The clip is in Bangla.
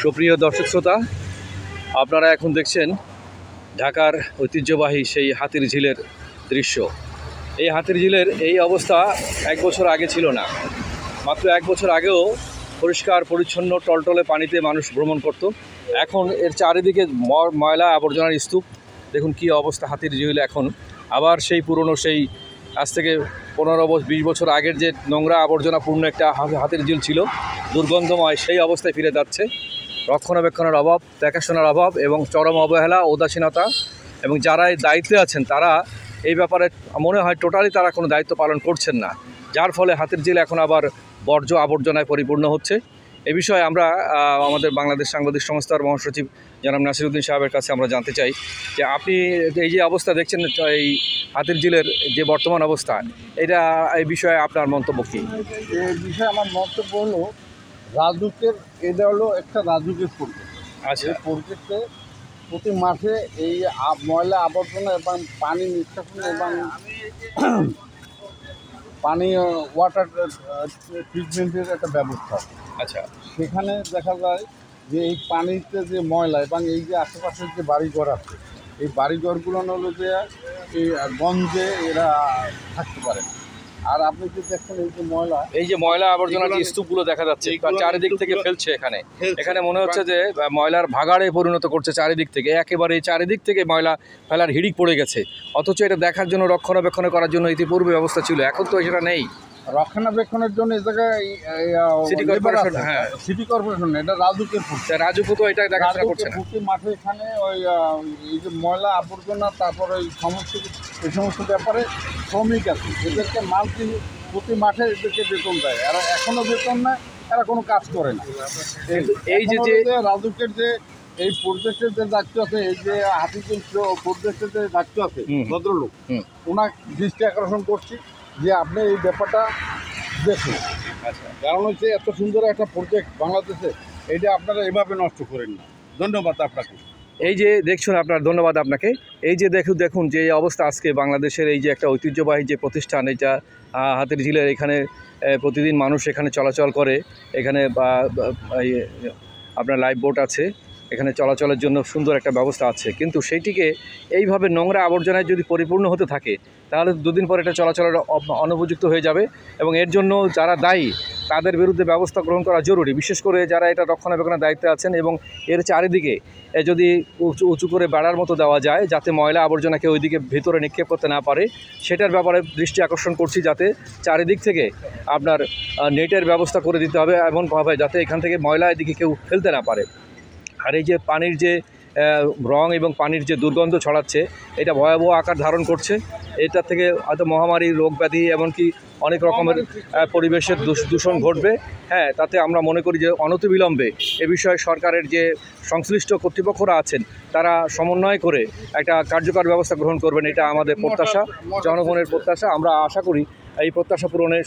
সুপ্রিয় দর্শক শ্রোতা, আপনারা এখন দেখছেন ঢাকার ঐতিহ্যবাহী সেই হাতির ঝিলের দৃশ্য। এই হাতির ঝিলের এই অবস্থা এক বছর আগে ছিল না। মাত্র এক বছর আগেও পরিষ্কার পরিচ্ছন্ন টলটলে পানিতে মানুষ ভ্রমণ করত। এখন এর চারিদিকে ময়লা আবর্জনার স্তূপ। দেখুন কী অবস্থা হাতির ঝিল। এখন আবার সেই পুরনো সেই আজ থেকে 15-20 বছর আগের যে নোংরা আবর্জনাপূর্ণ একটা হাতির ঝিল ছিল, দুর্গন্ধময়, সেই অবস্থায় ফিরে যাচ্ছে। রক্ষণাবেক্ষণের অভাব, দেখাশোনার অভাব এবং চরম অবহেলা, উদাসীনতা, এবং যারা এই দায়িত্বে আছেন তারা এই ব্যাপারে মনে হয় টোটালি তারা কোনো দায়িত্ব পালন করছেন না, যার ফলে হাতির ঝিল এখন আবার বর্জ্য আবর্জনায় পরিপূর্ণ হচ্ছে। এ বিষয়ে আমরা আমাদের বাংলাদেশ সাংবাদিক সংস্থার মহাসচিব জনাব নাসিরউদ্দিন সাহেবের কাছে আমরা জানতে চাই যে আপনি এই যে অবস্থা দেখছেন, এই হাতির ঝিলের যে বর্তমান অবস্থা, এই বিষয়ে আপনার মন্তব্য কী? এই বিষয়ে আমার মন্তব্য হলো, রাজুকের এটা হলো একটা রাজুকের প্রজেক্ট। আচ্ছা, এই প্রজেক্টে প্রতি মাসে এই ময়লা আবর্জনা এবং পানি নিষ্কাশন এবং পানি ওয়াটার ট্রিটমেন্টের একটা ব্যবস্থা আছে। আচ্ছা, সেখানে দেখা যায় যে এই পানিতে যে ময়লা এবং এই যে আশেপাশের যে বাড়িঘর আছে, এই বাড়িঘরগুলো হলো যে এই গঞ্জে এরা থাকতে পারে না। আর আপনি যে দেখছেন এই যে ময়লা আবর্জনার যে স্তূপগুলো দেখা যাচ্ছে চারিদিক থেকে ফেলছে, এখানে মনে হচ্ছে যে ময়লার ভাগাড়ে পরিণত করছে চারিদিক থেকে, একেবারে চারিদিক থেকে ময়লা ফেলার হিড়িক পড়ে গেছে। অথচ এটা দেখার জন্য, রক্ষণাবেক্ষণ করার জন্য ইতিপূর্বে ব্যবস্থা ছিল, এখন তো সেটা নেই। রক্ষণাবেক্ষণের জন্য এই জায়গায় সিটি কর্পোরেশন এটা রাজুকু তো এটা দেখাশোনা করছে না। মাঠে এখানে ওই এই যে ময়লা আবর্জনা, তারপরে এই সমস্ত ব্যাপারে শ্রমিক আছে, এদেরকে প্রতি মাঠে এদেরকে বেতন দেয়। এরা এখনো বেতন নেয়, এরা কোনো কাজ করে না। এই যে রাজুকের যে এই প্রজেক্টের যে দায়িত্ব আছে, এই যে হাতিঝিল প্রজেক্টের যে দায়িত্ব আছে ভদ্রলোক, ওনার দৃষ্টি আকর্ষণ করছি যে আপনি এই ব্যাপারটা দেখুন। আচ্ছা, কারণ হচ্ছে এত সুন্দর একটা প্রজেক্ট বাংলাদেশে, এইটা আপনারা এভাবে নষ্ট করেন না। ধন্যবাদ আপনাকে। এই যে দেখছুন, আপনার ধন্যবাদ আপনাকে। এই যে দেখুন যে এই অবস্থা আজকে বাংলাদেশের, এই যে একটা ঐতিহ্যবাহী যে প্রতিষ্ঠান, এটা হাতির ঝিলের, এখানে প্রতিদিন মানুষ এখানে চলাচল করে। এখানে আপনার লাইফ বোট আছে, এখানে চলাচলের জন্য সুন্দর একটা ব্যবস্থা আছে, কিন্তু সেইটিকে এইভাবে নোংরা আবর্জনায় যদি পরিপূর্ণ হতে থাকে, তাহলে দুদিন পর এটা চলাচলের অনুপযুক্ত হয়ে যাবে। এবং এর জন্য যারা দায়ী তাদের বিরুদ্ধে ব্যবস্থা গ্রহণ করা জরুরি, বিশেষ করে যারা এটা রক্ষণাবেক্ষণের দায়িত্বে আছেন। এবং এর চারিদিকে যদি উঁচু করে বেড়ার মতো দেওয়া যায়, যাতে ময়লা আবর্জনাকে ওইদিকে ভেতরে নিক্ষেপ করতে না পারে, সেটার ব্যাপারে দৃষ্টি আকর্ষণ করছি, যাতে চারিদিক থেকে আপনার নেটের ব্যবস্থা করে দিতে হবে এমনভাবে যাতে এখান থেকে ময়লা এদিকে কেউ ফেলতে না পারে। আর এই যে পানির যে রং এবং পানির যে দুর্গন্ধ ছড়াচ্ছে, এটা ভয়াবহ আকার ধারণ করছে। এটার থেকে হয়তো মহামারী, রোগ ব্যাধি, এমনকি অনেক রকমের পরিবেশের দূষণ ঘটবে। হ্যাঁ, তাতে আমরা মনে করি যে অনতিবিলম্বে এ বিষয়ে সরকারের যে সংশ্লিষ্ট কর্তৃপক্ষরা আছেন তারা সমন্বয় করে একটা কার্যকর ব্যবস্থা গ্রহণ করবেন, এটা আমাদের প্রত্যাশা, জনগণের প্রত্যাশা। আমরা আশা করি এই প্রত্যাশা পূরণে